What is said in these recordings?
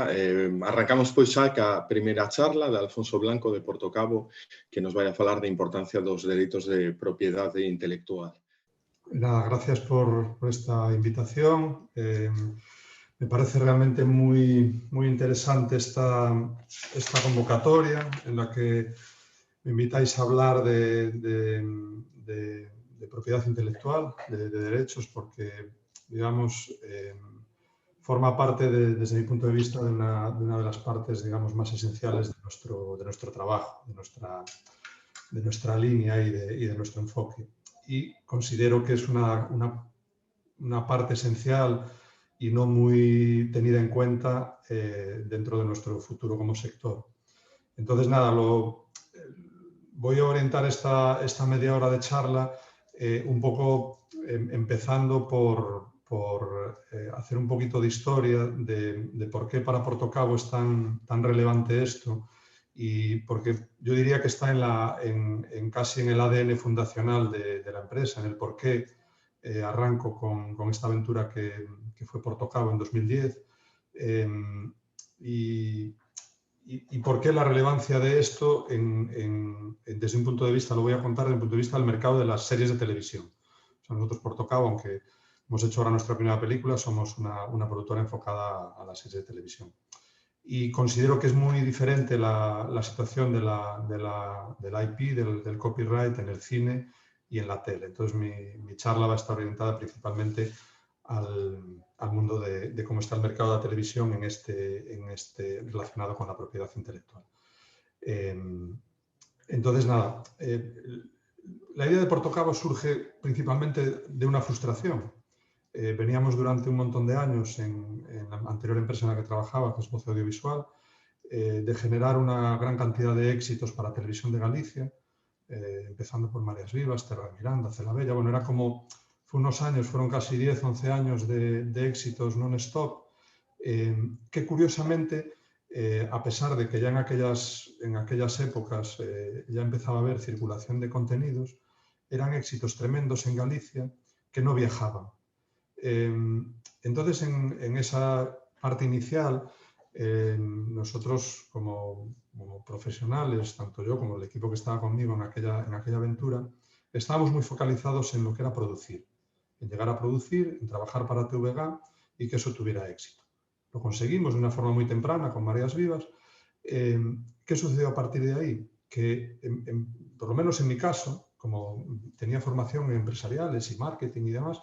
Arrancamos pois xa ca primeira charla de Alfonso Blanco de Portocabo, que nos vai a falar da importancia dos dereitos de propiedade intelectual. Nada, gracias por esta invitación. Me parece realmente muy interesante esta convocatoria en la que me invitáis a hablar de propiedad intelectual, de derechos, porque, digamos, forma parte, desde mi punto de vista, de una de las partes, digamos, más esenciales de nuestro trabajo, de nuestra línea y de nuestro enfoque. Y considero que es una parte esencial y no muy tenida en cuenta dentro de nuestro futuro como sector. Entonces, nada, voy a orientar esta media hora de charla un poco empezando por hacer un poquito de historia de por qué para Portocabo es tan relevante esto, y porque yo diría que está casi en el ADN fundacional de la empresa, en el por qué arranco con esta aventura que fue Portocabo en 2010, y por qué la relevancia de esto desde un punto de vista, lo voy a contar desde un punto de vista del mercado de las series de televisión. O sea, nosotros Portocabo, aunque hemos hecho ahora nuestra primera película, somos una productora enfocada a las series de televisión. Y considero que es muy diferente la situación del IP, del copyright en el cine y en la tele. Entonces mi charla va a estar orientada principalmente al mundo de cómo está el mercado de la televisión relacionado con la propiedad intelectual. Entonces, nada, la idea de Portocabo surge principalmente de una frustración. Veníamos durante un montón de años en la anterior empresa en la que trabajaba, que es Voz Audiovisual, de generar una gran cantidad de éxitos para Televisión de Galicia, empezando por Mareas Vivas, Terra de Miranda, Cela Bella. Bueno, era como, fueron casi 10, 11 años de éxitos non-stop, que curiosamente, a pesar de que ya en aquellas épocas ya empezaba a haber circulación de contenidos, eran éxitos tremendos en Galicia que no viajaban. Entonces, en esa parte inicial, nosotros como profesionales, tanto yo como el equipo que estaba conmigo en aquella aventura, estábamos muy focalizados en lo que era producir, en llegar a producir, en trabajar para TVG y que eso tuviera éxito. Lo conseguimos de una forma muy temprana con Mareas Vivas. ¿Qué sucedió a partir de ahí? Que, por lo menos en mi caso, como tenía formación en empresariales y marketing y demás,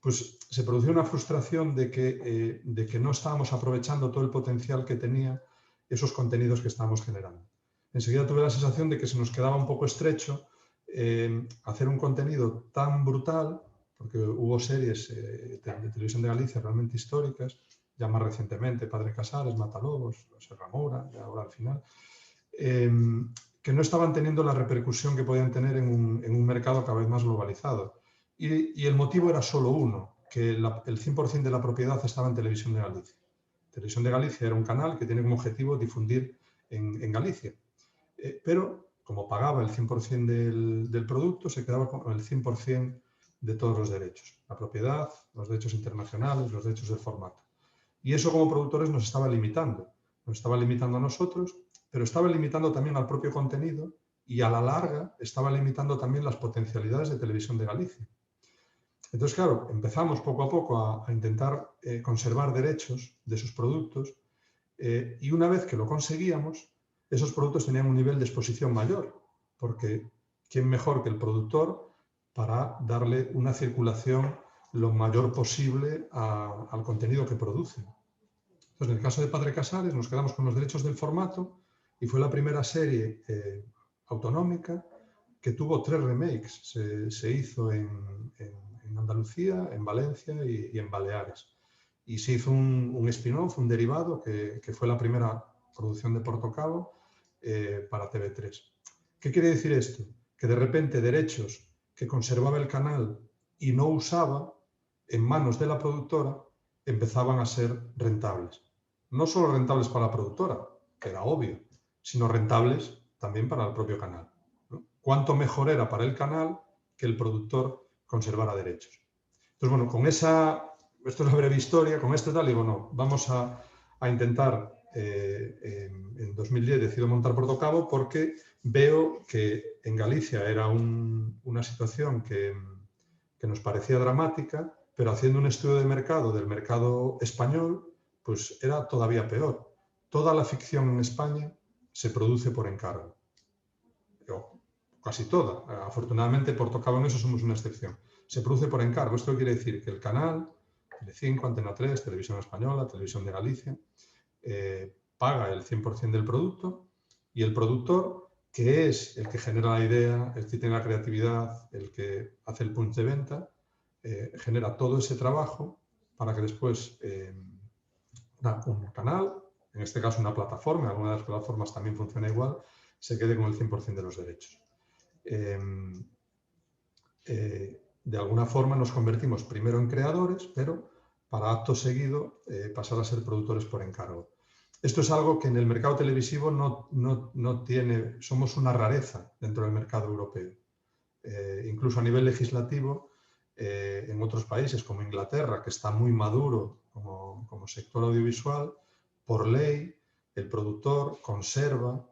pues se produjo una frustración de que no estábamos aprovechando todo el potencial que tenía esos contenidos que estábamos generando. Enseguida tuve la sensación de que se nos quedaba un poco estrecho hacer un contenido tan brutal, porque hubo series de Televisión de Galicia realmente históricas, ya más recientemente Padre Casares, Matalobos, Serra Moura, ya ahora al final, que no estaban teniendo la repercusión que podían tener en un mercado cada vez más globalizado. Y el motivo era solo uno, que el 100% de la propiedad estaba en Televisión de Galicia. Televisión de Galicia era un canal que tiene como objetivo difundir en Galicia. Pero, como pagaba el 100% del producto, se quedaba con el 100% de todos los derechos. La propiedad, los derechos internacionales, los derechos del formato. Y eso como productores nos estaba limitando. Nos estaba limitando a nosotros, pero estaba limitando también al propio contenido y a la larga estaba limitando también las potencialidades de Televisión de Galicia. Entonces, claro, empezamos poco a poco a intentar conservar derechos de esos productos y una vez que lo conseguíamos, esos productos tenían un nivel de exposición mayor, porque ¿quién mejor que el productor para darle una circulación lo mayor posible al contenido que produce? Entonces, en el caso de Padre Casares nos quedamos con los derechos del formato y fue la primera serie autonómica que tuvo 3 remakes. Se hizo en Andalucía, en Valencia y en Baleares. Y se hizo un spin-off, un derivado, que fue la primera producción de Portocabo para TV3. ¿Qué quiere decir esto? Que de repente derechos que conservaba el canal y no usaba en manos de la productora empezaban a ser rentables. No solo rentables para la productora, que era obvio, sino rentables también para el propio canal, ¿no? Cuánto mejor era para el canal que el productor conservara derechos. Entonces, bueno, esto es una breve historia, con esto tal, digo, no, vamos a intentar en 2010 decido montar Portocabo porque veo que en Galicia era una situación que nos parecía dramática, pero haciendo un estudio de mercado del mercado español, pues era todavía peor. Toda la ficción en España se produce por encargo. Casi toda. Afortunadamente, Portocabo en eso somos una excepción. Se produce por encargo. Esto quiere decir que el canal, Telecinco, Antena 3, Televisión Española, Televisión de Galicia, paga el 100% del producto y el productor, que es el que genera la idea, el que tiene la creatividad, el que hace el punch de venta, genera todo ese trabajo para que después un canal, en este caso una plataforma, alguna de las plataformas también funciona igual, se quede con el 100% de los derechos. De alguna forma nos convertimos primero en creadores, pero para acto seguido pasar a ser productores por encargo. Esto es algo que en el mercado televisivo no tiene, somos una rareza dentro del mercado europeo. Incluso a nivel legislativo, en otros países como Inglaterra, que está muy maduro como sector audiovisual, por ley el productor conserva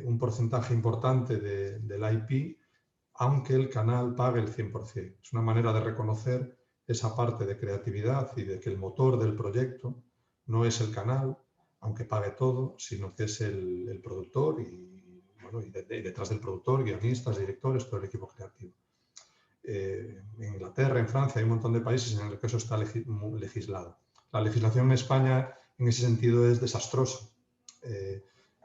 un porcentaje importante del IP, aunque el canal pague el 100%. Es una manera de reconocer esa parte de creatividad y de que el motor del proyecto no es el canal, aunque pague todo, sino que es el productor y, bueno, y detrás del productor, guionistas, directores, todo el equipo creativo. En Inglaterra, en Francia, hay un montón de países en los que eso está legislado. La legislación en España, en ese sentido, es desastrosa.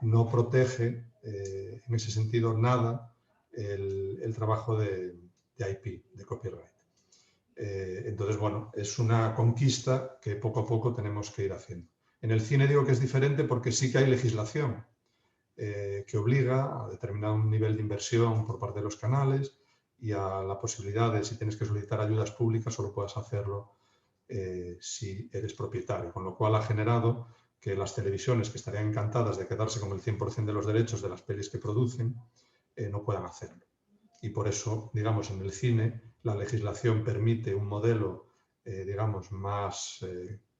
No protege, en ese sentido, nada el trabajo de IP, de copyright. Entonces, bueno, es una conquista que poco a poco tenemos que ir haciendo. En el cine digo que es diferente porque sí que hay legislación que obliga a determinado nivel de inversión por parte de los canales y a la posibilidad de, si tienes que solicitar ayudas públicas, solo puedas hacerlo si eres propietario, con lo cual ha generado que las televisiones, que estarían encantadas de quedarse con el 100% de los derechos de las pelis que producen, no puedan hacerlo. Y por eso, digamos, en el cine la legislación permite un modelo, digamos, más,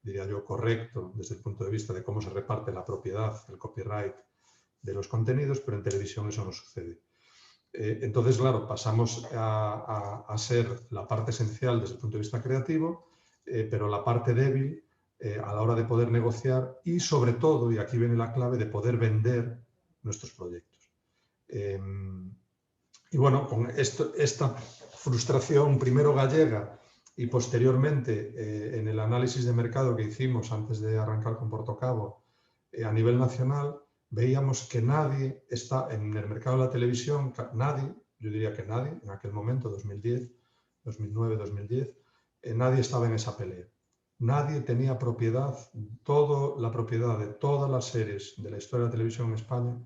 diría yo, correcto desde el punto de vista de cómo se reparte la propiedad, el copyright de los contenidos, pero en televisión eso no sucede. Entonces, claro, pasamos a ser la parte esencial desde el punto de vista creativo, pero la parte débil a la hora de poder negociar y, sobre todo, y aquí viene la clave, de poder vender nuestros proyectos. Y bueno, con esta frustración, primero gallega y posteriormente en el análisis de mercado que hicimos antes de arrancar con Portocabo a nivel nacional, veíamos que nadie está en el mercado de la televisión, nadie, yo diría que nadie, en aquel momento, 2010, 2009, 2010, nadie estaba en esa pelea. Nadie tenía propiedad, toda la propiedad de todas las series de la historia de la televisión en España.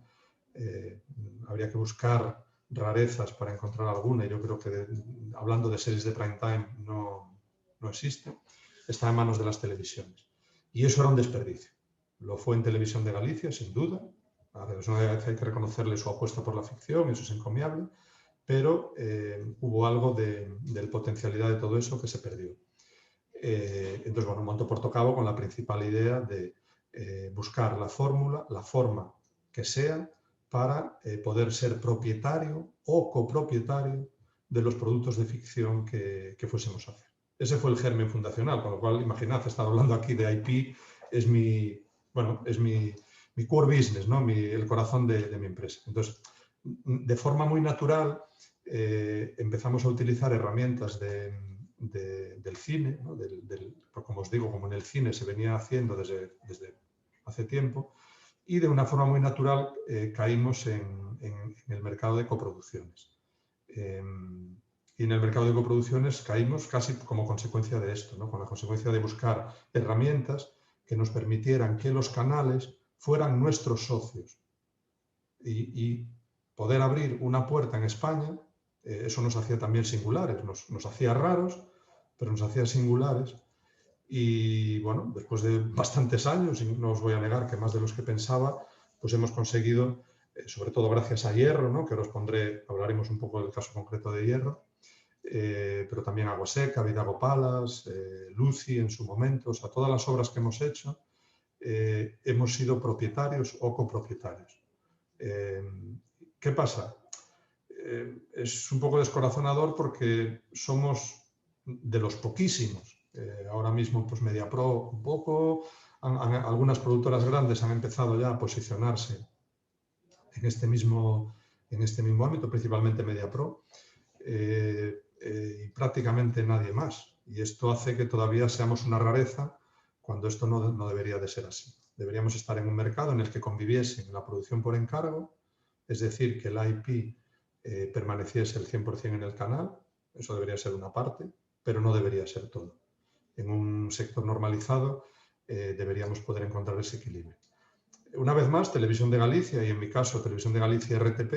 Habría que buscar rarezas para encontrar alguna, y yo creo que hablando de series de prime time no existe, está en manos de las televisiones. Y eso era un desperdicio. Lo fue en Televisión de Galicia, sin duda. A la televisión de Galicia hay que reconocerle su apuesta por la ficción, eso es encomiable, pero hubo algo de potencialidad de todo eso que se perdió. Entonces, bueno, monto Portocabo con la principal idea de buscar la fórmula, la forma que sea, para poder ser propietario o copropietario de los productos de ficción que fuésemos a hacer. Ese fue el germen fundacional, con lo cual, imaginad, estar hablando aquí de IP, es mi core business, ¿no? El corazón de mi empresa. Entonces, de forma muy natural, empezamos a utilizar herramientas del cine, ¿no? Como os digo, como en el cine se venía haciendo desde hace tiempo, y de una forma muy natural caímos en el mercado de coproducciones. Y en el mercado de coproducciones caímos casi como consecuencia de esto, ¿no? Con la consecuencia de buscar herramientas que nos permitieran que los canales fueran nuestros socios y poder abrir una puerta en España. Eso nos hacía también singulares, nos hacía raros, pero nos hacía singulares. Y bueno, después de bastantes años, y no os voy a negar que más de los que pensaba, pues hemos conseguido, sobre todo gracias a Hierro, ¿no? Que ahora os pondré, hablaremos un poco del caso concreto de Hierro, pero también Aguaseca, Vidago Palas, Lucy en su momento, o sea, todas las obras que hemos hecho, hemos sido propietarios o copropietarios. ¿Qué pasa? Es un poco descorazonador porque somos de los poquísimos. Ahora mismo, pues MediaPro un poco, algunas productoras grandes han empezado ya a posicionarse en este mismo ámbito, principalmente MediaPro, y prácticamente nadie más. Y esto hace que todavía seamos una rareza cuando esto no debería de ser así. Deberíamos estar en un mercado en el que conviviesen la producción por encargo, es decir, que el IP permaneciese el 100% en el canal, eso debería ser una parte, pero no debería ser todo. En un sector normalizado deberíamos poder encontrar ese equilibrio. Una vez más, Televisión de Galicia y en mi caso Televisión de Galicia y RTP,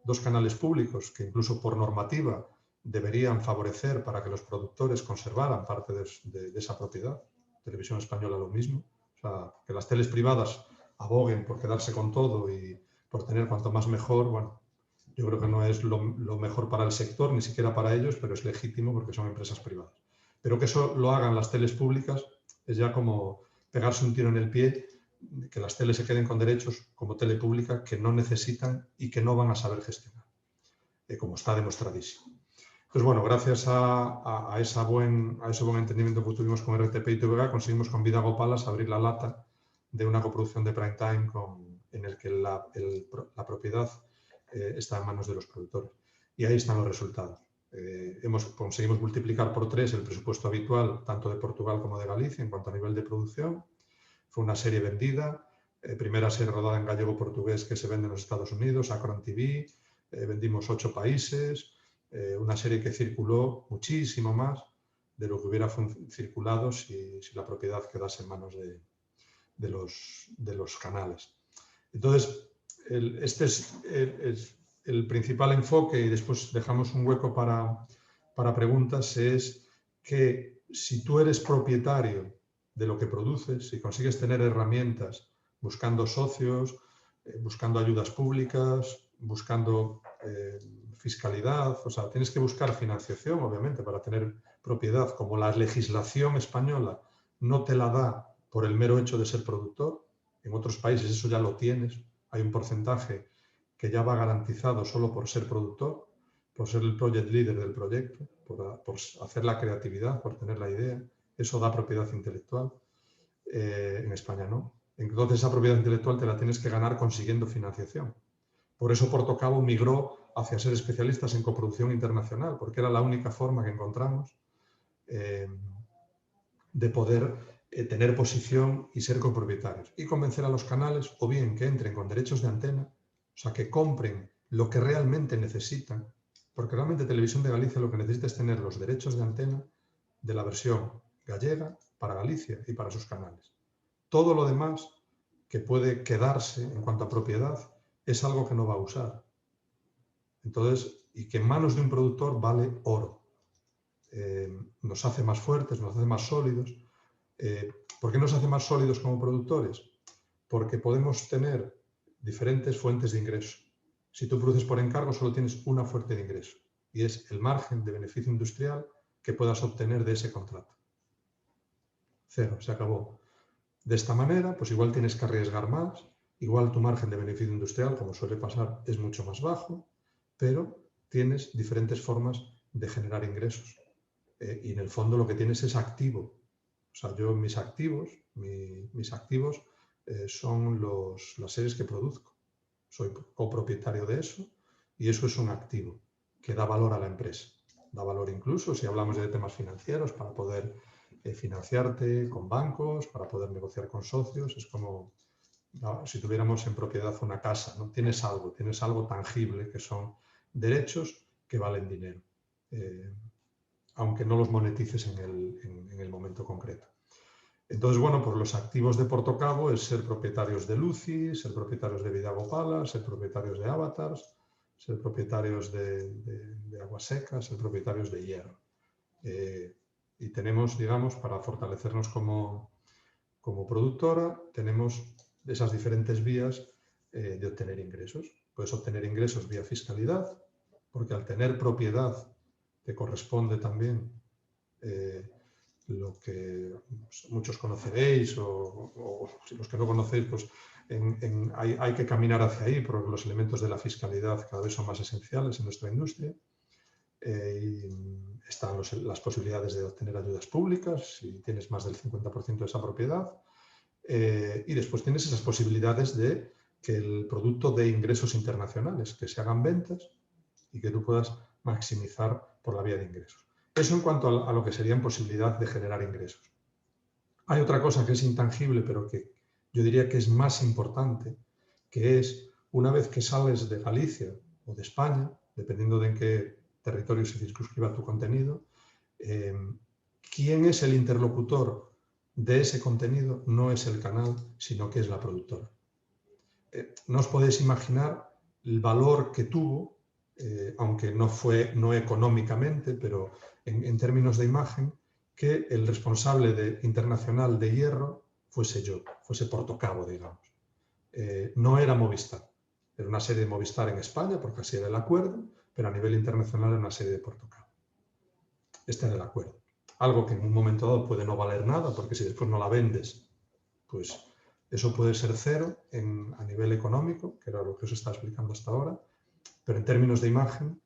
dos canales públicos que incluso por normativa deberían favorecer para que los productores conservaran parte de esa propiedad. Televisión Española lo mismo. O sea, que las teles privadas aboguen por quedarse con todo y por tener cuanto más mejor, bueno, yo creo que no es lo mejor para el sector, ni siquiera para ellos, pero es legítimo porque son empresas privadas. Pero que eso lo hagan las teles públicas es ya como pegarse un tiro en el pie, que las teles se queden con derechos como tele pública que no necesitan y que no van a saber gestionar, como está demostradísimo. Entonces, bueno, gracias a ese buen entendimiento que tuvimos con RTP y TVG, conseguimos con Vidago Palas abrir la lata de una coproducción de prime time en el que la propiedad está en manos de los productores. Y ahí están los resultados. Conseguimos multiplicar por 3 el presupuesto habitual, tanto de Portugal como de Galicia, en cuanto a nivel de producción. Fue una serie vendida, primera serie rodada en gallego-portugués que se vende en los Estados Unidos, Akron TV, vendimos 8 países, una serie que circuló muchísimo más de lo que hubiera circulado si la propiedad quedase en manos de los canales. Entonces, este es el principal enfoque, y después dejamos un hueco para preguntas, es que si tú eres propietario de lo que produces, si consigues tener herramientas buscando socios, buscando ayudas públicas, buscando fiscalidad, o sea, tienes que buscar financiación, obviamente, para tener propiedad, como la legislación española no te la da por el mero hecho de ser productor. En otros países eso ya lo tienes, hay un porcentaje que ya va garantizado solo por ser productor, por ser el project leader del proyecto, por hacer la creatividad, por tener la idea. Eso da propiedad intelectual. En España no. Entonces esa propiedad intelectual te la tienes que ganar consiguiendo financiación. Por eso Portocabo migró hacia ser especialistas en coproducción internacional, porque era la única forma que encontramos de poder tener posición y ser copropietarios. Y convencer a los canales o bien que entren con derechos de antena, o sea, que compren lo que realmente necesitan, porque realmente Televisión de Galicia lo que necesita es tener los derechos de antena de la versión gallega para Galicia y para sus canales. Todo lo demás que puede quedarse en cuanto a propiedad es algo que no va a usar. Entonces, y que en manos de un productor vale oro. Nos hace más fuertes, nos hace más sólidos. ¿Por qué nos hace más sólidos como productores? Porque podemos tener diferentes fuentes de ingreso. Si tú produces por encargo, solo tienes una fuente de ingreso y es el margen de beneficio industrial que puedas obtener de ese contrato. Cero, se acabó. De esta manera, pues igual tienes que arriesgar más, igual tu margen de beneficio industrial, como suele pasar, es mucho más bajo, pero tienes diferentes formas de generar ingresos. Y en el fondo lo que tienes es activo. O sea, yo mis activos son las series que produzco. Soy copropietario de eso y eso es un activo que da valor a la empresa. Da valor incluso si hablamos de temas financieros para poder financiarte con bancos, para poder negociar con socios. Es como si tuviéramos en propiedad una casa, ¿no? Tienes algo tangible que son derechos que valen dinero, aunque no los monetices en el momento concreto. Entonces, bueno, pues los activos de Portocabo es ser propietarios de Lucy, ser propietarios de Vidago Palas, ser propietarios de Avatars, ser propietarios de Agua Seca, ser propietarios de Hierro. Y tenemos, digamos, para fortalecernos como productora, tenemos esas diferentes vías de obtener ingresos. Puedes obtener ingresos vía fiscalidad, porque al tener propiedad te corresponde también lo que muchos conoceréis o si los que no conocéis, pues hay que caminar hacia ahí porque los elementos de la fiscalidad cada vez son más esenciales en nuestra industria. Y están las posibilidades de obtener ayudas públicas si tienes más del 50% de esa propiedad. Y después tienes esas posibilidades de que el producto dé ingresos internacionales, que se hagan ventas y que tú puedas maximizar por la vía de ingresos. Eso en cuanto a lo que serían posibilidad de generar ingresos. Hay otra cosa que es intangible, pero que yo diría que es más importante, que es una vez que sales de Galicia o de España, dependiendo de en qué territorio se circunscriba tu contenido, ¿quién es el interlocutor de ese contenido? No es el canal, sino que es la productora. No os podéis imaginar el valor que tuvo, aunque no económicamente, pero en términos de imagen, que el responsable internacional de hierro fuese yo, fuese Portocabo, digamos. No era Movistar, era una serie de Movistar en España, porque así era el acuerdo, pero a nivel internacional era una serie de Portocabo. Este era el acuerdo. Algo que en un momento dado puede no valer nada, porque si después no la vendes, pues eso puede ser cero a nivel económico, que era lo que os estaba explicando hasta ahora, pero en términos de imagen,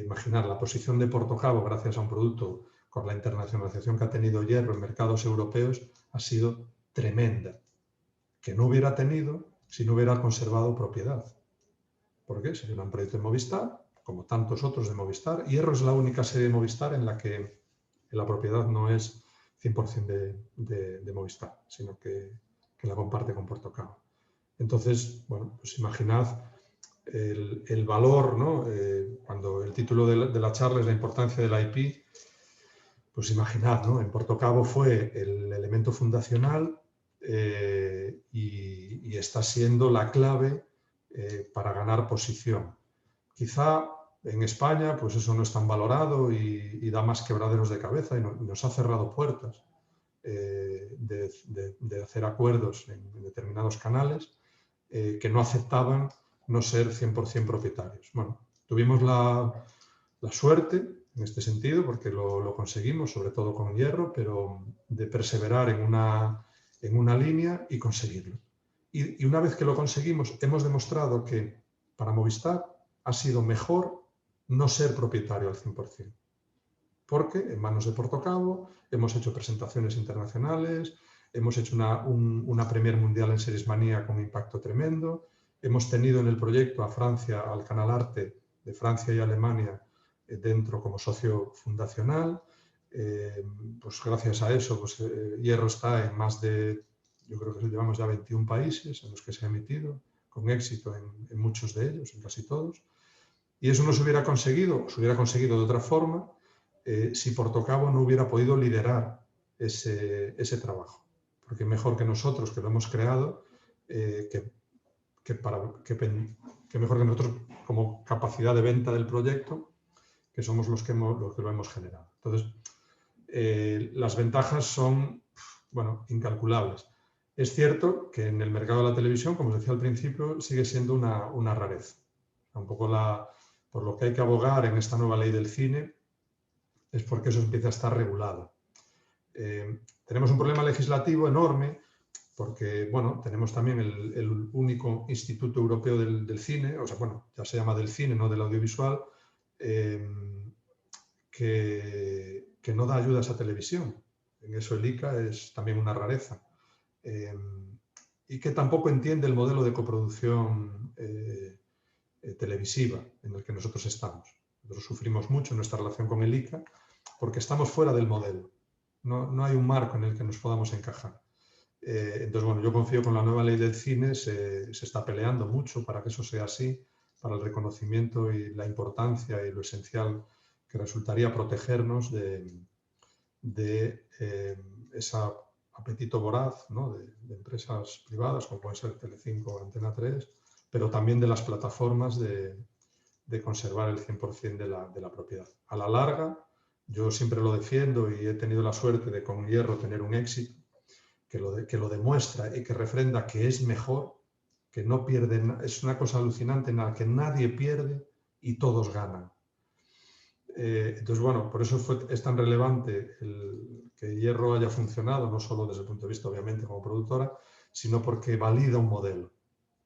imaginar la posición de Portocabo gracias a un producto con la internacionalización que ha tenido hierro en mercados europeos ha sido tremenda, que no hubiera tenido si no hubiera conservado propiedad. ¿Por qué? Sería un proyecto de Movistar, como tantos otros de Movistar. Hierro es la única serie de Movistar en la que la propiedad no es 100% de Movistar, sino que la comparte con Portocabo. Entonces, bueno, pues imaginad el valor, ¿no? Cuando el título de la charla es la importancia de la IP, pues imaginad, ¿no? En Portocabo fue el elemento fundacional y está siendo la clave para ganar posición. Quizá en España pues eso no es tan valorado y da más quebraderos de cabeza y nos ha cerrado puertas de hacer acuerdos en determinados canales que no aceptaban no ser 100% propietarios. Bueno, tuvimos la suerte en este sentido, porque lo conseguimos, sobre todo con hierro, pero de perseverar en una línea y conseguirlo. Y una vez que lo conseguimos, hemos demostrado que para Movistar ha sido mejor no ser propietario al 100%. Porque en manos de Portocabo hemos hecho presentaciones internacionales, hemos hecho una Premier Mundial en Seriesmanía con impacto tremendo, hemos tenido en el proyecto a Francia, al Canal Arte de Francia y Alemania dentro como socio fundacional. Pues gracias a eso, pues, Hierro está en más de, yo creo que llevamos ya 21 países en los que se ha emitido, con éxito en muchos de ellos, en casi todos. Y eso no se hubiera conseguido de otra forma, si Portocabo no hubiera podido liderar ese trabajo. Porque mejor que nosotros, que lo hemos creado, que mejor que nosotros como capacidad de venta del proyecto, que somos los que lo hemos generado. Entonces, las ventajas son, bueno, incalculables. Es cierto que en el mercado de la televisión, como os decía al principio, sigue siendo una rareza. Un poco por lo que hay que abogar en esta nueva ley del cine es porque eso empieza a estar regulado. Tenemos un problema legislativo enorme porque, bueno, tenemos también el único Instituto Europeo del Cine, o sea, bueno, ya se llama del cine, no del audiovisual, que no da ayudas a televisión. En eso el ICA es también una rareza. Y que tampoco entiende el modelo de coproducción televisiva en el que nosotros estamos. Nosotros sufrimos mucho en nuestra relación con el ICA porque estamos fuera del modelo. No hay un marco en el que nos podamos encajar. Entonces, bueno, yo confío que con la nueva ley del cine se está peleando mucho para que eso sea así, para el reconocimiento y la importancia y lo esencial que resultaría protegernos de ese apetito voraz, ¿no? de empresas privadas como pueden ser Telecinco o Antena 3, pero también de las plataformas de conservar el 100% de la propiedad. A la larga, yo siempre lo defiendo y he tenido la suerte de con Hierro tener un éxito que lo demuestra y que refrenda que es mejor, que no pierde, es una cosa alucinante en la que nadie pierde y todos ganan. Entonces, bueno, por eso es tan relevante que Hierro haya funcionado, no solo desde el punto de vista, obviamente, como productora, sino porque valida un modelo.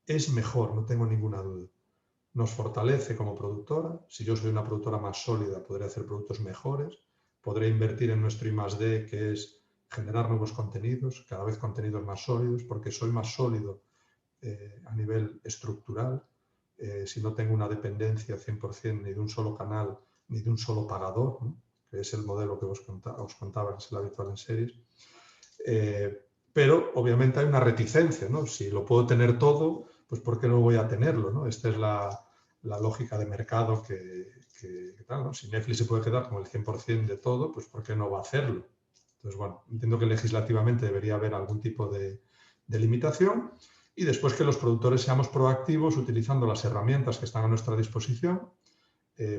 Es mejor, no tengo ninguna duda. Nos fortalece como productora. Si yo soy una productora más sólida, podré hacer productos mejores, podré invertir en nuestro I+D, que es generar nuevos contenidos, cada vez contenidos más sólidos, porque soy más sólido a nivel estructural. Si no tengo una dependencia 100% ni de un solo canal, ni de un solo pagador, ¿no? Que es el modelo que os contaba, que es el habitual en series. Pero obviamente hay una reticencia, ¿no? Si lo puedo tener todo, pues ¿por qué no voy a tenerlo, ¿no? Esta es la lógica de mercado que tal, ¿no? Si Netflix se puede quedar con el 100% de todo, pues ¿por qué no va a hacerlo? Entonces, bueno, entiendo que legislativamente debería haber algún tipo de limitación y después que los productores seamos proactivos utilizando las herramientas que están a nuestra disposición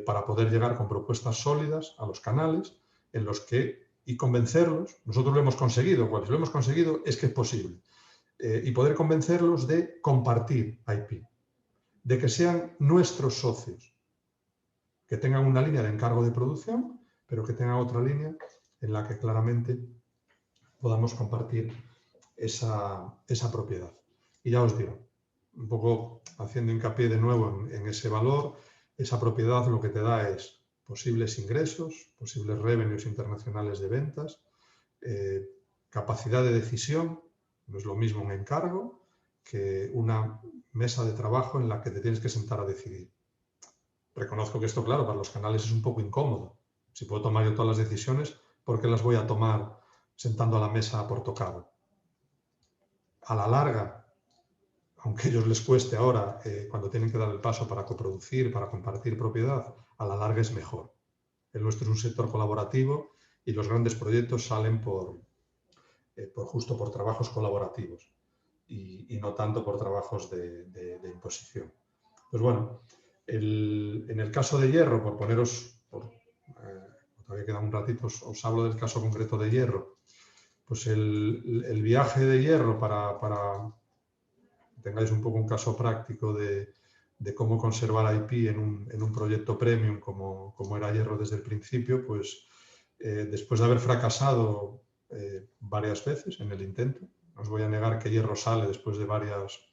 para poder llegar con propuestas sólidas a los canales en los que y convencerlos, nosotros lo hemos conseguido, cuando lo hemos conseguido es que es posible, y poder convencerlos de compartir IP, de que sean nuestros socios, que tengan una línea de encargo de producción, pero que tengan otra línea en la que claramente podamos compartir esa propiedad. Y ya os digo, un poco haciendo hincapié de nuevo en ese valor, esa propiedad lo que te da es posibles ingresos, posibles revenues internacionales de ventas, capacidad de decisión, no es lo mismo un encargo que una mesa de trabajo en la que te tienes que sentar a decidir. Reconozco que esto, claro, para los canales es un poco incómodo. Si puedo tomar yo todas las decisiones, ¿por qué las voy a tomar sentando a la mesa por tocado? A la larga, aunque a ellos les cueste ahora, cuando tienen que dar el paso para coproducir, para compartir propiedad, a la larga es mejor. El nuestro es un sector colaborativo y los grandes proyectos salen justo por trabajos colaborativos y no tanto por trabajos de imposición. Pues bueno, en el caso de Hierro, por poneros, todavía queda un ratito, os hablo del caso concreto de Hierro. Pues el viaje de Hierro para que tengáis un poco un caso práctico de cómo conservar IP en un proyecto premium como era Hierro desde el principio, pues después de haber fracasado varias veces en el intento, no os voy a negar que Hierro sale después de varios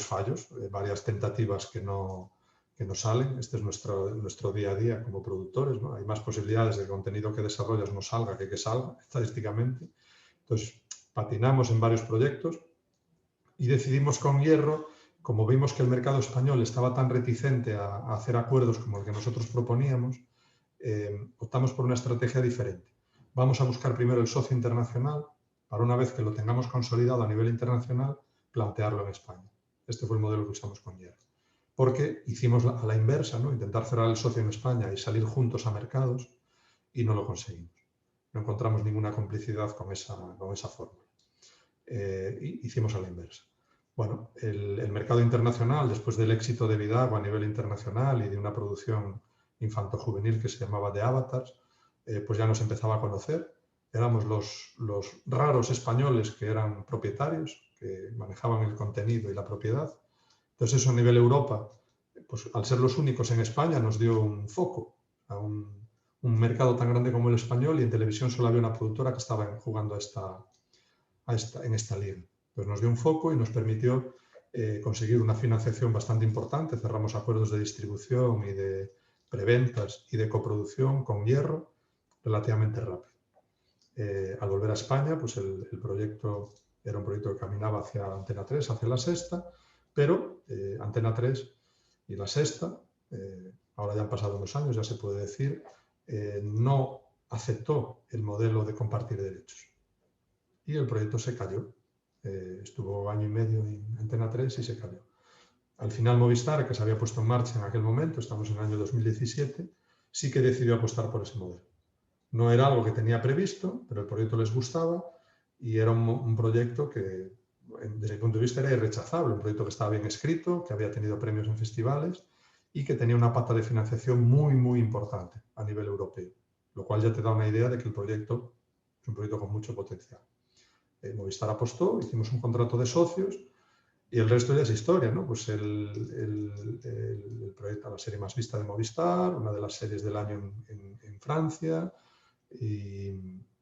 fallos, varias tentativas que no salen. Este es nuestro día a día como productores, ¿no? Hay más posibilidades de que el contenido que desarrollas no salga que salga estadísticamente. Entonces, patinamos en varios proyectos y decidimos con Hierro, como vimos que el mercado español estaba tan reticente a hacer acuerdos como el que nosotros proponíamos, optamos por una estrategia diferente. Vamos a buscar primero el socio internacional para, una vez que lo tengamos consolidado a nivel internacional, plantearlo en España. Este fue el modelo que usamos con Hierro. Porque hicimos a la inversa, ¿no? Intentar cerrar el socio en España y salir juntos a mercados, y no lo conseguimos. No encontramos ninguna complicidad con esa fórmula. Hicimos a la inversa. Bueno, el mercado internacional, después del éxito de Vidago a nivel internacional y de una producción infanto-juvenil que se llamaba The Avatars, pues ya nos empezaba a conocer. Éramos los raros españoles que eran propietarios, que manejaban el contenido y la propiedad. Entonces eso a nivel Europa, pues al ser los únicos en España nos dio un foco a un mercado tan grande como el español, y en televisión solo había una productora que estaba jugando en esta liga. Pues nos dio un foco y nos permitió conseguir una financiación bastante importante. Cerramos acuerdos de distribución y de preventas y de coproducción con Hierro relativamente rápido. Al volver a España, pues el proyecto era un proyecto que caminaba hacia Antena 3, hacia La Sexta, pero Antena 3 y La Sexta, ahora ya han pasado unos años, ya se puede decir, no aceptó el modelo de compartir derechos. Y el proyecto se cayó. Estuvo año y medio en Antena 3 y se cayó. Al final Movistar, que se había puesto en marcha en aquel momento, estamos en el año 2017, sí que decidió apostar por ese modelo. No era algo que tenía previsto, pero el proyecto les gustaba y era un proyecto que, desde mi punto de vista, era irrechazable. Un proyecto que estaba bien escrito, que había tenido premios en festivales y que tenía una pata de financiación muy, muy importante a nivel europeo, lo cual ya te da una idea de que el proyecto es un proyecto con mucho potencial. Movistar apostó, hicimos un contrato de socios y el resto ya es historia, ¿no? Pues el proyecto, la serie más vista de Movistar, una de las series del año en Francia, y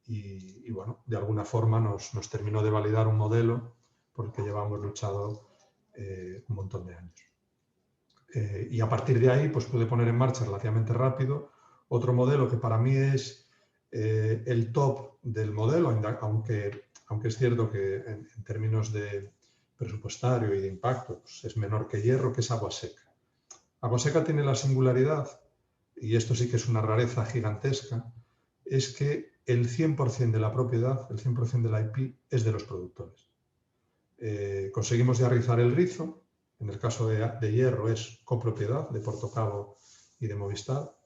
y bueno, de alguna forma nos terminó de validar un modelo por el que llevamos luchado un montón de años. Y a partir de ahí pues pude poner en marcha relativamente rápido otro modelo que para mí es el top del modelo, aunque es cierto que en términos de presupuestario y de impacto pues es menor que Hierro, que es Agua Seca. Agua Seca tiene la singularidad, y esto sí que es una rareza gigantesca, es que el 100% de la propiedad, el 100% de la IP es de los productores. Conseguimos ya rizar el rizo. En el caso de Hierro es copropiedad de Portocabo y de Movistar.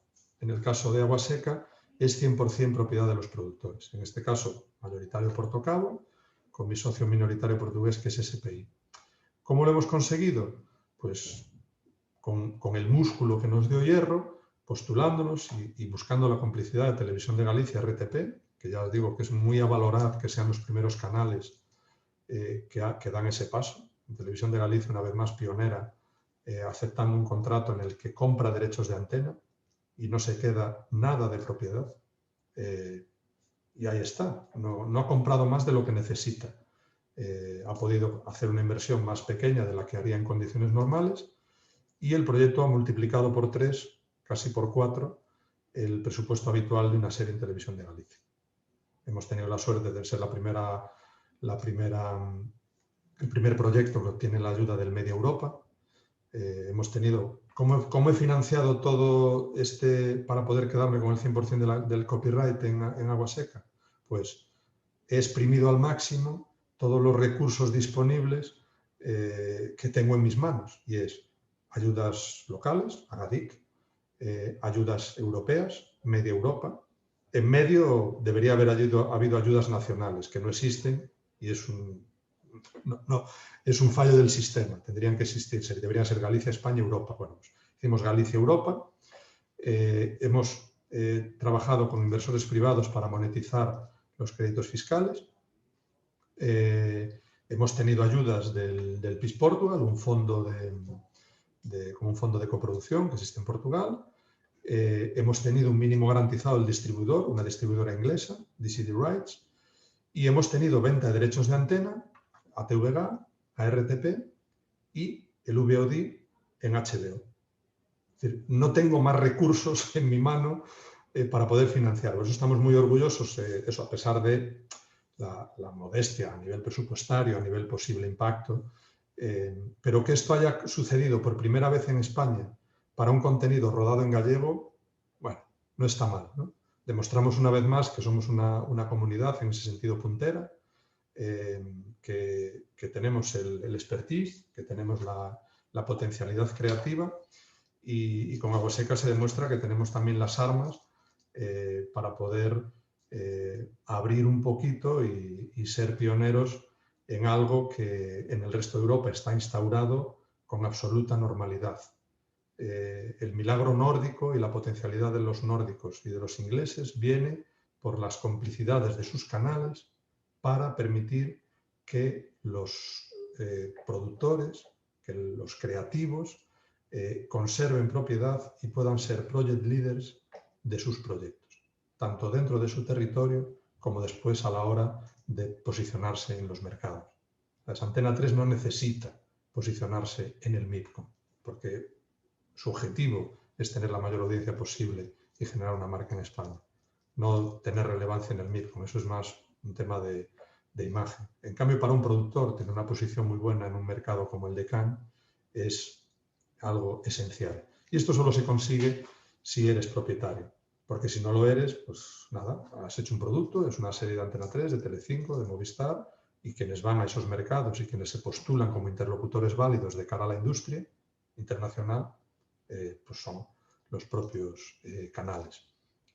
En el caso de Agua Seca es 100% propiedad de los productores. En este caso, mayoritario Portocabo, con mi socio minoritario portugués que es SPI. ¿Cómo lo hemos conseguido? Pues con el músculo que nos dio Hierro, postulándonos y buscando la complicidad de Televisión de Galicia, RTP, que ya os digo que es muy a valorar que sean los primeros canales que dan ese paso. Televisión de Galicia, una vez más pionera, aceptando un contrato en el que compra derechos de antena y no se queda nada de propiedad. Y ahí está, no ha comprado más de lo que necesita. Ha podido hacer una inversión más pequeña de la que haría en condiciones normales y el proyecto ha multiplicado por 3, casi por 4, el presupuesto habitual de una serie en Televisión de Galicia. Hemos tenido la suerte de ser el primer proyecto que obtiene la ayuda del Media Europa. Hemos tenido, ¿cómo he financiado todo para poder quedarme con el 100% del copyright en Agua Seca? Pues he exprimido al máximo todos los recursos disponibles que tengo en mis manos, y es ayudas locales, AGADIC, ayudas europeas, Media Europa. En medio debería haber habido ayudas nacionales que no existen y es un fallo del sistema. Tendrían que existir, deberían ser Galicia, España, Europa. Bueno, pues hicimos Galicia, Europa. Hemos trabajado con inversores privados para monetizar los créditos fiscales. Hemos tenido ayudas del PIS Portugal, un fondo como un fondo de coproducción que existe en Portugal. Hemos tenido un mínimo garantizado del distribuidor, una distribuidora inglesa, DCD Rights, y hemos tenido venta de derechos de antena a TVG, a RTP y el VOD en HBO. Es decir, no tengo más recursos en mi mano para poder financiar. Por eso estamos muy orgullosos, eso a pesar de la modestia a nivel presupuestario, a nivel posible impacto, pero que esto haya sucedido por primera vez en España para un contenido rodado en gallego, bueno, no está mal, ¿no? Demostramos una vez más que somos una comunidad en ese sentido puntera, que tenemos el expertise, que tenemos la potencialidad creativa y con Agua Seca se demuestra que tenemos también las armas para poder abrir un poquito y ser pioneros en algo que en el resto de Europa está instaurado con absoluta normalidad. El milagro nórdico y la potencialidad de los nórdicos y de los ingleses viene por las complicidades de sus canales para permitir que los productores, que los creativos conserven propiedad y puedan ser project leaders de sus proyectos, tanto dentro de su territorio como después a la hora de posicionarse en los mercados. La Antena 3 no necesita posicionarse en el MIPCOM, porque su objetivo es tener la mayor audiencia posible y generar una marca en España, no tener relevancia en el MIPCOM. Eso es más un tema de imagen. En cambio, para un productor, tener una posición muy buena en un mercado como el de Cannes es algo esencial. Y esto solo se consigue si eres propietario, porque si no lo eres, pues nada, has hecho un producto, es una serie de Antena 3, de Telecinco, de Movistar, y quienes van a esos mercados y quienes se postulan como interlocutores válidos de cara a la industria internacional, pues son los propios canales.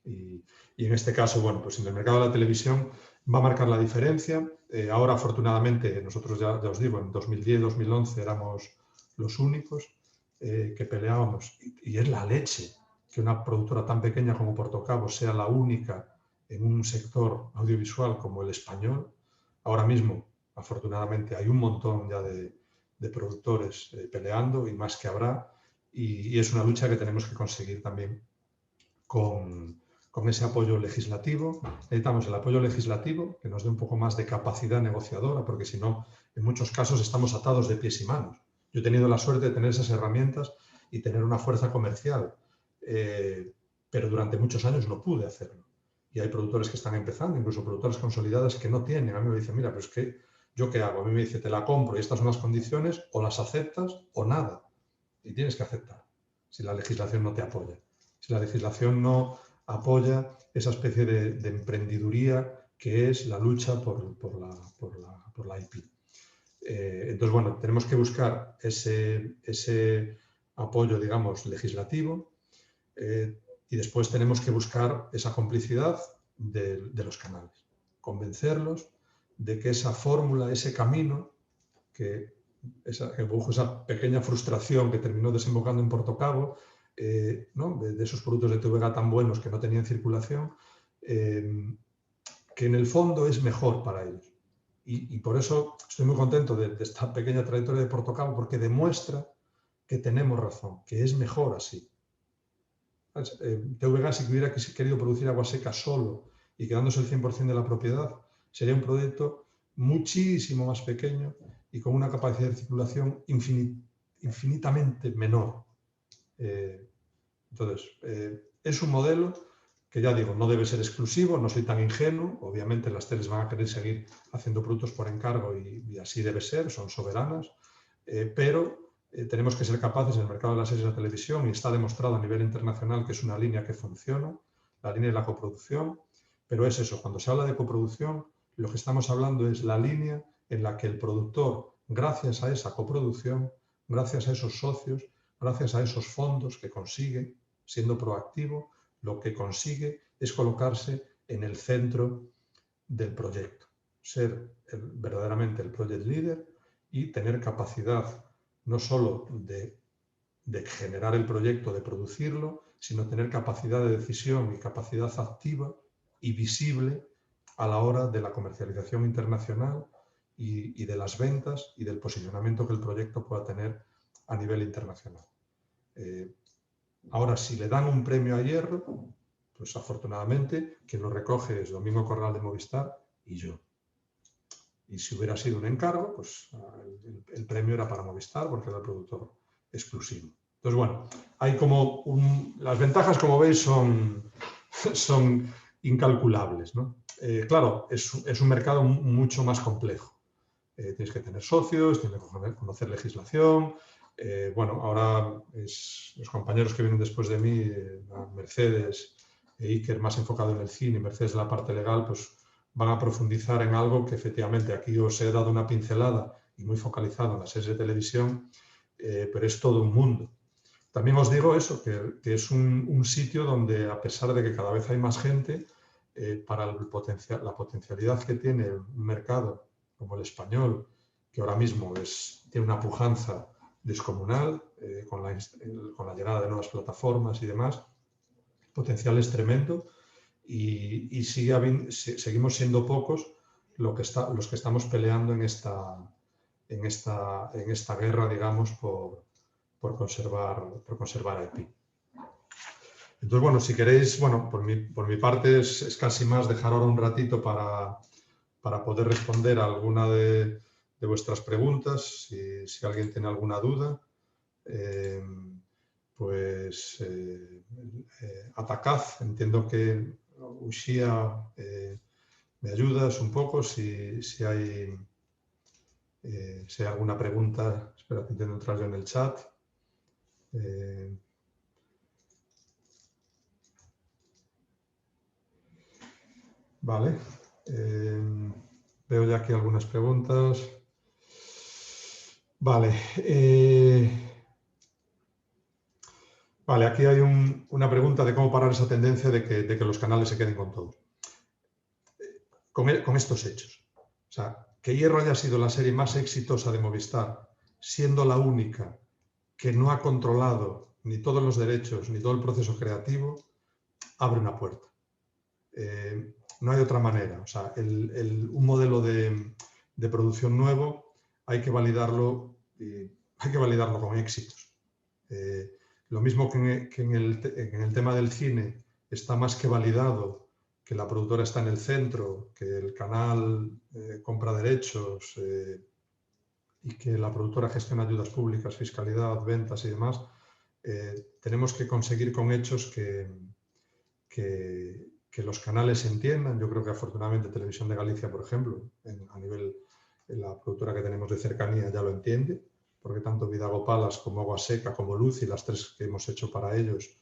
Y en este caso, bueno, pues en el mercado de la televisión va a marcar la diferencia. Ahora, afortunadamente, nosotros ya os digo, en 2010-2011 éramos los únicos que peleábamos, y es la leche que una productora tan pequeña como Portocabo sea la única en un sector audiovisual como el español. Ahora mismo, afortunadamente, hay un montón ya de productores peleando, y más que habrá, y es una lucha que tenemos que conseguir también con con ese apoyo legislativo. Necesitamos el apoyo legislativo que nos dé un poco más de capacidad negociadora, porque si no, en muchos casos estamos atados de pies y manos. Yo he tenido la suerte de tener esas herramientas y tener una fuerza comercial, pero durante muchos años no pude hacerlo. Y hay productores que están empezando, incluso productores consolidadas que no tienen. A mí me dicen, mira, pues que ¿yo qué hago? A mí me dice, te la compro y estas son las condiciones, o las aceptas o nada. Y tienes que aceptar, si la legislación no te apoya. Si la legislación no apoya esa especie de emprendiduría que es la lucha por la IP. Entonces, bueno, tenemos que buscar ese apoyo, digamos, legislativo, y después tenemos que buscar esa complicidad de los canales, convencerlos de que esa fórmula, ese camino, que esa pequeña frustración que terminó desembocando en Portocabo, ¿no? de esos productos de TVG tan buenos que no tenían circulación, que en el fondo es mejor para ellos. Y por eso estoy muy contento de esta pequeña trayectoria de Portocabo, porque demuestra que tenemos razón, que es mejor así. TVG, si hubiera querido producir agua seca solo y quedándose el 100% de la propiedad, sería un proyecto muchísimo más pequeño y con una capacidad de circulación infinitamente menor. Entonces, es un modelo que, ya digo, no debe ser exclusivo, no soy tan ingenuo. Obviamente las teles van a querer seguir haciendo productos por encargo y así debe ser, son soberanas, pero tenemos que ser capaces en el mercado de las series de televisión, y está demostrado a nivel internacional que es una línea que funciona, la línea de la coproducción, pero es eso, cuando se habla de coproducción, lo que estamos hablando es la línea en la que el productor, gracias a esa coproducción, gracias a esos socios, gracias a esos fondos que consigue, siendo proactivo, lo que consigue es colocarse en el centro del proyecto, ser verdaderamente el project leader y tener capacidad no solo de generar el proyecto, de producirlo, sino tener capacidad de decisión y capacidad activa y visible a la hora de la comercialización internacional y de las ventas y del posicionamiento que el proyecto pueda tener a nivel internacional. Ahora, si le dan un premio a Hierro, pues afortunadamente quien lo recoge es Domingo Corral de Movistar y yo. Y si hubiera sido un encargo, pues el premio era para Movistar porque era el productor exclusivo. Entonces, bueno, hay como las ventajas, como veis, son incalculables, ¿no? Claro, es un mercado mucho más complejo. Tienes que tener socios, tienes que conocer legislación. Bueno, ahora los compañeros que vienen después de mí, Mercedes e Iker, más enfocado en el cine, y Mercedes en la parte legal, pues van a profundizar en algo que efectivamente aquí os he dado una pincelada y muy focalizado en las series de televisión, pero es todo un mundo. También os digo eso, que es un sitio donde, a pesar de que cada vez hay más gente, para la potencialidad que tiene un mercado como el español, que ahora mismo tiene una pujanza descomunal, con la llegada de nuevas plataformas y demás, el potencial es tremendo. Y seguimos siendo pocos los que estamos peleando en esta guerra, digamos, por conservar IP. Entonces, bueno, si queréis, bueno, por mi parte es casi más dejar ahora un ratito para poder responder a alguna de vuestras preguntas. Si alguien tiene alguna duda, pues atacad. Entiendo que Uxía, me ayudas un poco si hay alguna pregunta. Espera, que intento entrar yo en el chat. Vale. Veo ya aquí algunas preguntas. Vale. Vale, aquí hay una pregunta de cómo parar esa tendencia de que los canales se queden con todo. Con estos hechos. O sea, que Hierro haya sido la serie más exitosa de Movistar, siendo la única que no ha controlado ni todos los derechos ni todo el proceso creativo, abre una puerta. No hay otra manera. O sea, un modelo de producción nuevo hay que validarlo con éxitos. Lo mismo que en el tema del cine está más que validado que la productora está en el centro, que el canal compra derechos y que la productora gestiona ayudas públicas, fiscalidad, ventas y demás, tenemos que conseguir con hechos que los canales entiendan. Yo creo que afortunadamente Televisión de Galicia, por ejemplo, a nivel la productora que tenemos de cercanía ya lo entiende, porque tanto Vidago Palas como Agua Seca como Luci, las tres que hemos hecho para ellos,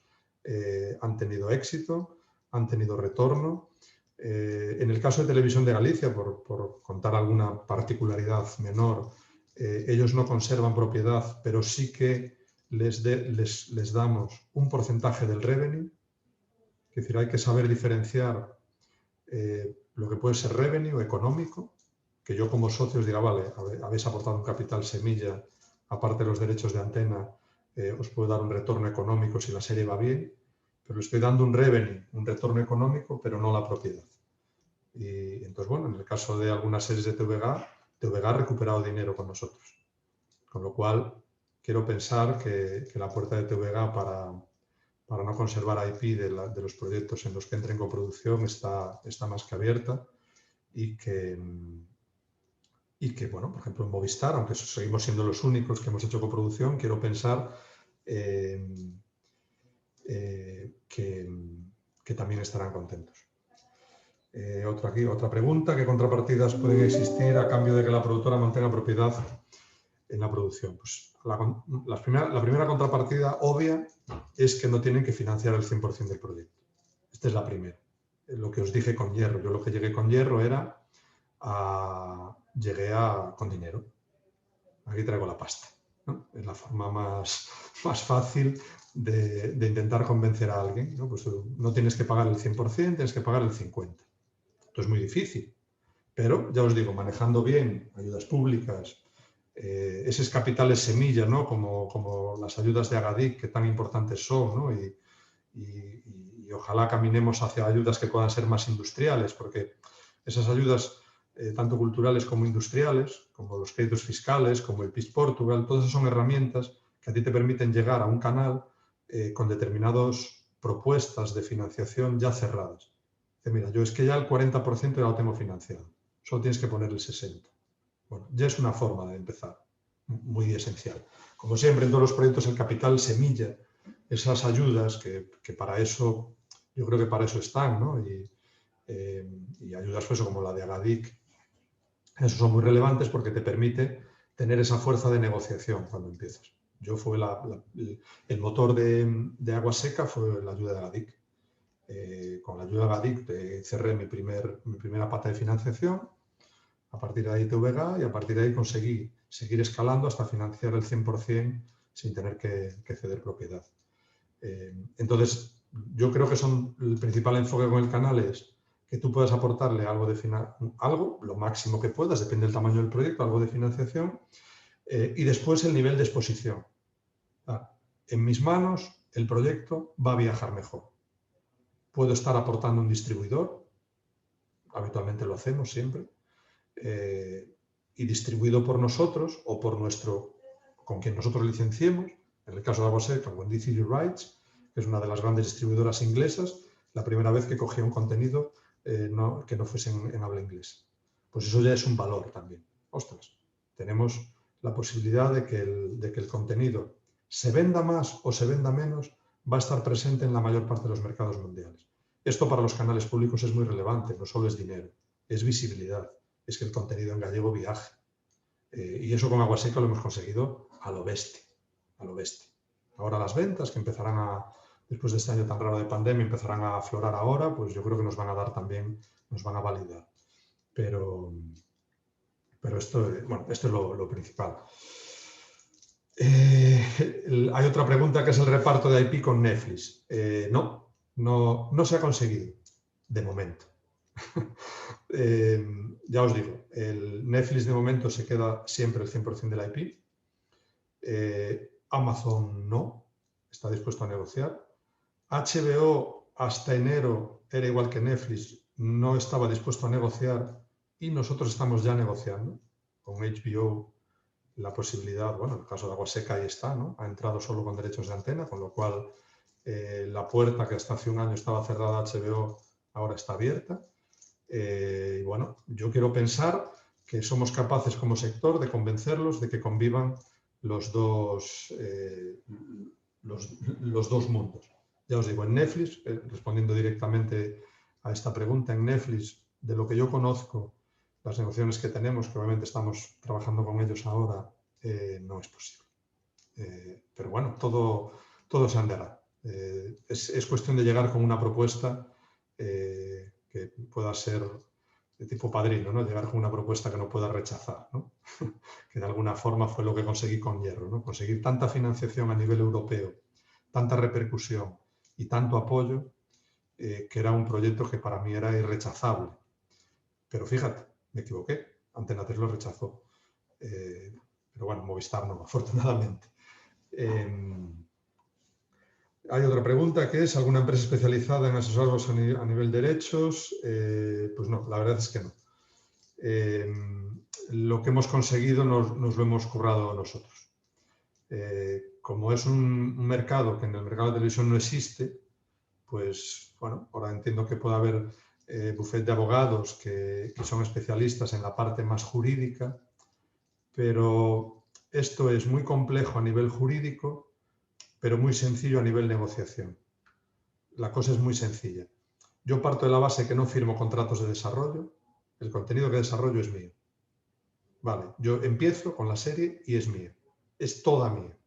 han tenido éxito, han tenido retorno. En el caso de Televisión de Galicia, por contar alguna particularidad menor, ellos no conservan propiedad, pero sí que les damos un porcentaje del revenue. Es decir, hay que saber diferenciar lo que puede ser revenue económico, que yo como socio os diga, vale, habéis aportado un capital semilla, aparte de los derechos de antena, os puedo dar un retorno económico si la serie va bien, pero le estoy dando un revenue, un retorno económico, pero no la propiedad. Y entonces, bueno, en el caso de algunas series de TVG ha recuperado dinero con nosotros. Con lo cual, quiero pensar que la puerta de TVG para no conservar IP de los proyectos en los que entre en coproducción está más que abierta y que, bueno, por ejemplo, en Movistar, aunque seguimos siendo los únicos que hemos hecho coproducción, quiero pensar que también estarán contentos. Otra pregunta, ¿qué contrapartidas pueden existir a cambio de que la productora mantenga propiedad en la producción? Pues la primera contrapartida obvia es que no tienen que financiar el 100% del proyecto. Esta es la primera. Lo que os dije con Hierro. Yo lo que llegué con Hierro era con dinero. Aquí traigo la pasta, ¿no? Es la forma más fácil de intentar convencer a alguien, ¿no? Pues tú no tienes que pagar el 100%, tienes que pagar el 50%. Esto es muy difícil, pero ya os digo, manejando bien ayudas públicas, esos capitales semilla, ¿no? como las ayudas de Agadic, que tan importantes son, ¿no? y ojalá caminemos hacia ayudas que puedan ser más industriales, porque esas ayudas, tanto culturales como industriales, como los créditos fiscales, como el PIS Portugal, todas esas son herramientas que a ti te permiten llegar a un canal con determinadas propuestas de financiación ya cerradas. Dice, mira, yo es que ya el 40% ya lo tengo financiado, solo tienes que poner el 60%. Bueno, ya es una forma de empezar, muy esencial. Como siempre, en todos los proyectos, el capital semilla, esas ayudas que para eso, yo creo que para eso están, ¿no? Y ayudas pues, como la de Agadic, esos son muy relevantes porque te permite tener esa fuerza de negociación cuando empiezas. Yo fue el motor de Agua Seca fue la ayuda de Agadic. Con la ayuda de Agadic cerré mi primera pata de financiación. A partir de ahí TVG y a partir de ahí conseguí seguir escalando hasta financiar el 100% sin tener que ceder propiedad. Entonces, yo creo que el principal enfoque con el canal es que tú puedas aportarle algo, lo máximo que puedas, depende del tamaño del proyecto, algo de financiación, y después el nivel de exposición. En mis manos, el proyecto va a viajar mejor. Puedo estar aportando un distribuidor, habitualmente lo hacemos siempre, y distribuido por nosotros o con quien nosotros licenciemos, en el caso de Agua Seca, Wendy City Rights, que es una de las grandes distribuidoras inglesas, la primera vez que cogía un contenido que no fuese en habla inglesa. Pues eso ya es un valor también. Ostras, tenemos la posibilidad de que el contenido se venda más o se venda menos, va a estar presente en la mayor parte de los mercados mundiales. Esto para los canales públicos es muy relevante, no solo es dinero, es visibilidad, es que el contenido en gallego viaje. Y eso con Agua Seca lo hemos conseguido a lo bestia, a lo bestia. Ahora las ventas, que empezarán después de este año tan raro de pandemia, empezarán a aflorar ahora, pues yo creo que nos van a dar también, nos van a validar. Pero esto es lo principal. Hay otra pregunta que es el reparto de IP con Netflix. No se ha conseguido, de momento. Ya os digo, el Netflix de momento se queda siempre el 100% de la IP. Amazon no, está dispuesto a negociar. HBO hasta enero era igual que Netflix, no estaba dispuesto a negociar y nosotros estamos ya negociando con HBO la posibilidad, bueno, en el caso de Agua Seca ahí está, ¿no? Ha entrado solo con derechos de antena, con lo cual La puerta que hasta hace un año estaba cerrada a HBO ahora está abierta. Y bueno, yo quiero pensar que somos capaces como sector de convencerlos de que convivan los dos mundos. Ya os digo, en Netflix, respondiendo directamente a esta pregunta, en Netflix, de lo que yo conozco, las negociaciones que tenemos, que obviamente estamos trabajando con ellos ahora, no es posible. Pero bueno, todo se andará. Es cuestión de llegar con una propuesta que pueda ser de tipo padrino, ¿no? Llegar con una propuesta que no pueda rechazar, ¿no? Que de alguna forma fue lo que conseguí con Hierro, ¿no? Conseguir tanta financiación a nivel europeo, tanta repercusión y tanto apoyo, que era un proyecto que para mí era irrechazable. Pero fíjate, me equivoqué, Antena 3 lo rechazó. Pero bueno, Movistar no, afortunadamente. Hay otra pregunta que es, ¿alguna empresa especializada en asesorarlos a nivel derechos? Pues no, la verdad es que no. Lo que hemos conseguido nos lo hemos currado nosotros. Como es un mercado que en el mercado de televisión no existe, pues bueno, ahora entiendo que puede haber bufet de abogados que son especialistas en la parte más jurídica, pero esto es muy complejo a nivel jurídico, pero muy sencillo a nivel negociación. La cosa es muy sencilla. Yo parto de la base que no firmo contratos de desarrollo, el contenido que desarrollo es mío. Vale, yo empiezo con la serie y es mía, es toda mía.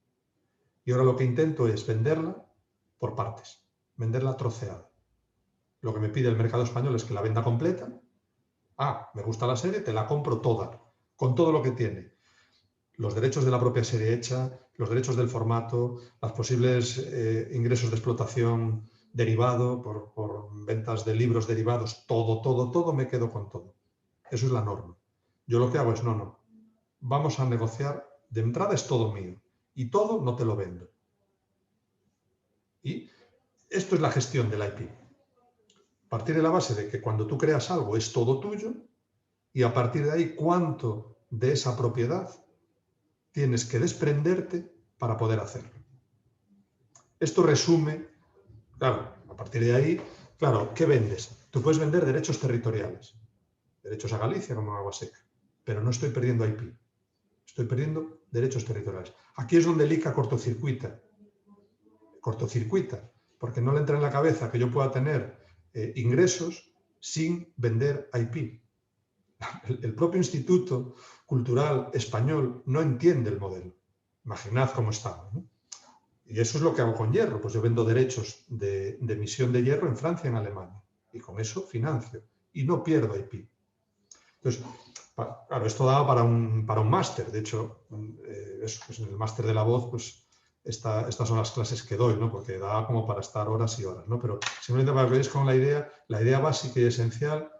Y ahora lo que intento es venderla por partes, venderla troceada. Lo que me pide el mercado español es que la venda completa. Ah, me gusta la serie, te la compro toda, con todo lo que tiene. Los derechos de la propia serie hecha, los derechos del formato, los posibles ingresos de explotación derivado por ventas de libros derivados, todo, me quedo con todo. Eso es la norma. Yo lo que hago es, no, vamos a negociar, de entrada es todo mío y todo no te lo vendo. Y esto es la gestión del IP. Partir de la base de que cuando tú creas algo es todo tuyo y a partir de ahí cuánto de esa propiedad tienes que desprenderte para poder hacerlo. Esto resume, claro, a partir de ahí, claro, ¿qué vendes? Tú puedes vender derechos territoriales, derechos a Galicia como Agua Seca, pero no estoy perdiendo IP, estoy perdiendo derechos territoriales. Aquí es donde el ICA cortocircuita, porque no le entra en la cabeza que yo pueda tener ingresos sin vender IP. El propio Instituto Cultural Español no entiende el modelo. Imaginad cómo está, ¿no? Y eso es lo que hago con Hierro. Pues yo vendo derechos de emisión de Hierro en Francia y en Alemania. Y con eso financio. Y no pierdo IP. Entonces, claro, esto daba para un máster. De hecho, pues en el máster de La Voz, pues estas son las clases que doy, ¿no? Porque daba como para estar horas y horas, ¿no? Pero simplemente para que veáis con la idea básica y esencial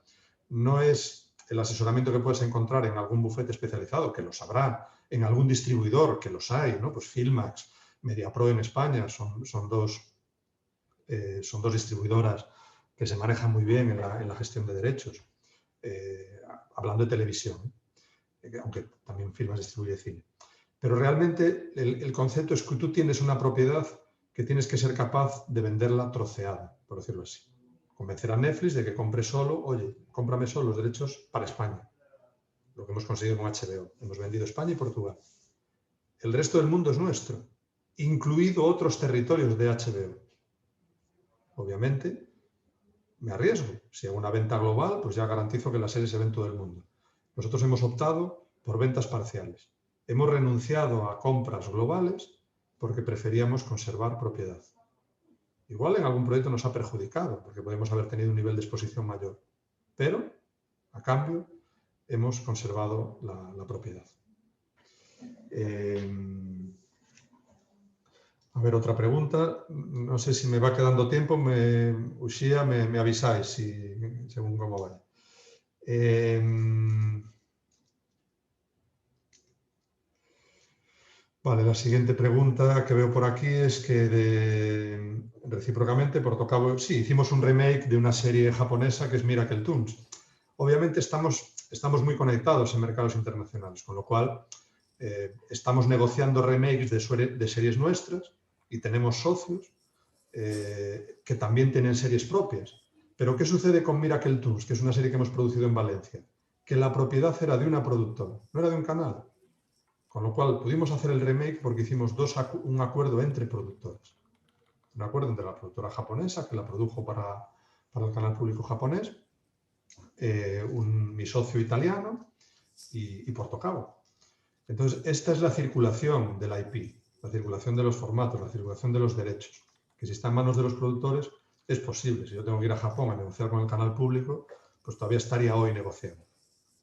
no es el asesoramiento que puedes encontrar en algún bufete especializado, que los habrá, en algún distribuidor, que los hay, ¿no? Pues Filmax, Mediapro en España son dos distribuidoras que se manejan muy bien en la gestión de derechos, hablando de televisión, aunque también Filmax distribuye cine. Pero realmente el concepto es que tú tienes una propiedad que tienes que ser capaz de venderla troceada, por decirlo así. Convencer a Netflix de que compre solo, oye, cómprame solo los derechos para España. Lo que hemos conseguido con HBO. Hemos vendido España y Portugal. El resto del mundo es nuestro, incluido otros territorios de HBO. Obviamente, me arriesgo. Si hago una venta global, pues ya garantizo que la serie se ve en todo el mundo. Nosotros hemos optado por ventas parciales. Hemos renunciado a compras globales porque preferíamos conservar propiedad. Igual en algún proyecto nos ha perjudicado porque podemos haber tenido un nivel de exposición mayor, pero a cambio hemos conservado la propiedad. A ver, otra pregunta. No sé si me va quedando tiempo. Uxía, me avisáis según cómo vaya. Vale, la siguiente pregunta que veo por aquí es que recíprocamente, Portocabo, sí, hicimos un remake de una serie japonesa que es Miracle Toons. Obviamente estamos muy conectados en mercados internacionales, con lo cual estamos negociando remakes de series nuestras y tenemos socios que también tienen series propias. Pero ¿qué sucede con Miracle Toons, que es una serie que hemos producido en Valencia? Que la propiedad era de una productora, no era de un canal. Con lo cual pudimos hacer el remake porque hicimos un acuerdo entre productoras. Un acuerdo entre la productora japonesa, que la produjo para el canal público japonés, mi socio italiano y Portocabo. Entonces, esta es la circulación del IP, la circulación de los formatos, la circulación de los derechos, que si está en manos de los productores es posible. Si yo tengo que ir a Japón a negociar con el canal público, pues todavía estaría hoy negociando.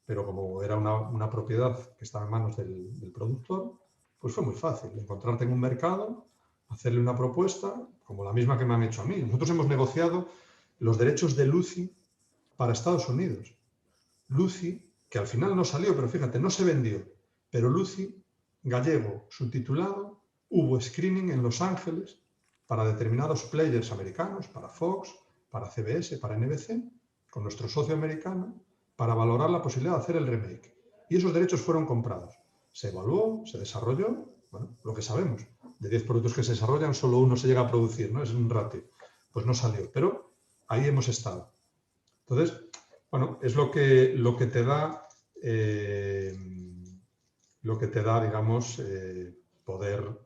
Pero como era una propiedad que estaba en manos del productor, pues fue muy fácil encontrarte en un mercado, hacerle una propuesta, como la misma que me han hecho a mí. Nosotros hemos negociado los derechos de Lucy para Estados Unidos. Lucy, que al final no salió, pero fíjate, no se vendió. Pero Lucy, gallego, subtitulado, hubo screening en Los Ángeles para determinados players americanos, para Fox, para CBS, para NBC, con nuestro socio americano, para valorar la posibilidad de hacer el remake. Y esos derechos fueron comprados. Se evaluó, se desarrolló, bueno, lo que sabemos. De 10 productos que se desarrollan, solo uno se llega a producir, ¿no? Es un ratio. Pues no salió, pero ahí hemos estado. Entonces, bueno, es lo que te da, digamos, poder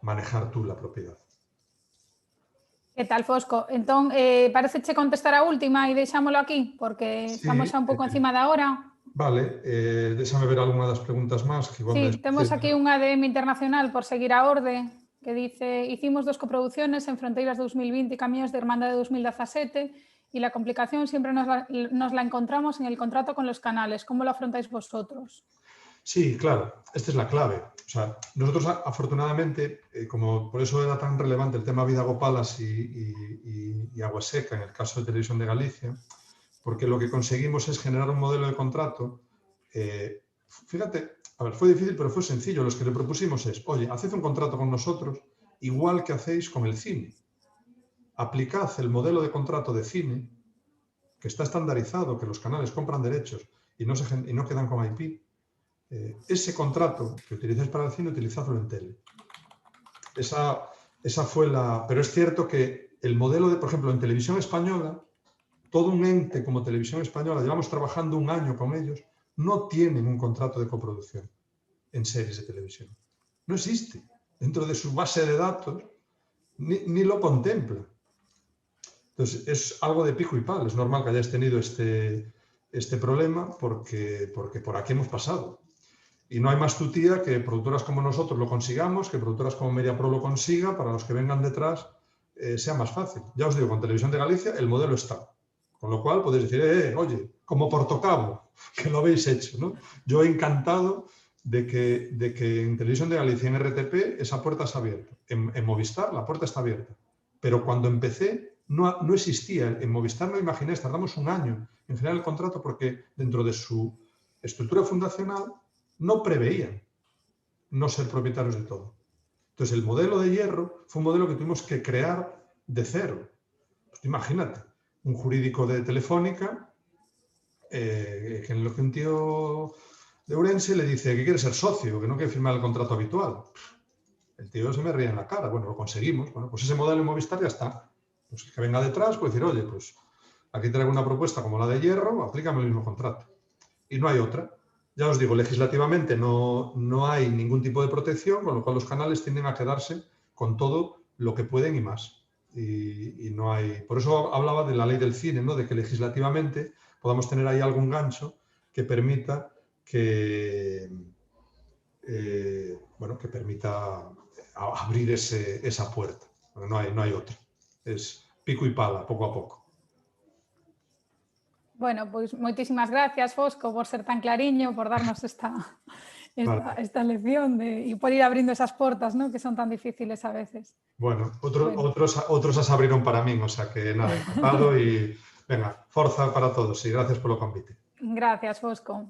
manejar tú la propiedad. Que tal, Fosco? Entón, pareceche contestar a última e deixámolo aquí, porque Sí, estamos xa un pouco encima da hora. Vale, déxame ver algunha das preguntas máis. Sí, temos aquí unha DM internacional por seguir a orde, que dice: hicimos 2 coproducciones en Fronteiras 2020 y Camiños de Hermandade 2017 y la complicación siempre nos la encontramos en el contrato con los canales. ¿Cómo lo afrontáis vosotros? Sí, claro, esta es la clave. O sea, nosotros afortunadamente, como por eso era tan relevante el tema Vida Gopalas y Agua Seca en el caso de Televisión de Galicia, porque lo que conseguimos es generar un modelo de contrato. Fíjate, a ver, fue difícil, pero fue sencillo. Los que le propusimos es, oye, haced un contrato con nosotros igual que hacéis con el cine. Aplicad el modelo de contrato de cine, que está estandarizado, que los canales compran derechos y no quedan con IP. Ese contrato que utilizáis para el cine, utilizadlo en tele. Esa fue la... Pero es cierto que el modelo de, por ejemplo, en Televisión Española, todo un ente como Televisión Española, llevamos trabajando un año con ellos, no tienen un contrato de coproducción en series de televisión. No existe. Dentro de su base de datos, ni lo contempla. Entonces, es algo de pico y pala. Es normal que hayáis tenido este problema porque por aquí hemos pasado. Y no hay más tutía que productoras como nosotros lo consigamos, que productoras como Mediapro lo consiga, para los que vengan detrás sea más fácil. Ya os digo, con Televisión de Galicia el modelo está. Con lo cual podéis decir, oye, como Portocabo, que lo habéis hecho, ¿no? Yo he encantado de que en Televisión de Galicia, en RTP, esa puerta está abierta. En Movistar la puerta está abierta. Pero cuando empecé no existía. En Movistar no imaginé, tardamos un año en generar el contrato porque dentro de su estructura fundacional no preveían no ser propietarios de todo. Entonces, el modelo de Hierro fue un modelo que tuvimos que crear de cero. Pues, imagínate, un jurídico de Telefónica, que en lo que un tío de Ourense le dice que quiere ser socio, que no quiere firmar el contrato habitual. El tío se me ríe en la cara. Bueno, lo conseguimos. Bueno, pues ese modelo en Movistar ya está. Pues el que venga detrás puede decir, oye, pues aquí traigo una propuesta como la de Hierro, aplícame el mismo contrato. Y no hay otra. Ya os digo, legislativamente no hay ningún tipo de protección, con lo cual los canales tienden a quedarse con todo lo que pueden y más. Y no hay... Por eso hablaba de la ley del cine, ¿no? De que legislativamente podamos tener ahí algún gancho que permita que permita abrir esa puerta. No hay otra. Es pico y pala, poco a poco. Bueno, pois moitísimas gracias, Fosco, por ser tan clariño, por darnos esta lección e por ir abrindo esas portas, ¿no? Que son tan difíciles a veces. Bueno, otros as abriron para min, o sea que nada, encantado y venga, forza para todos y gracias polo convite. Gracias, Fosco.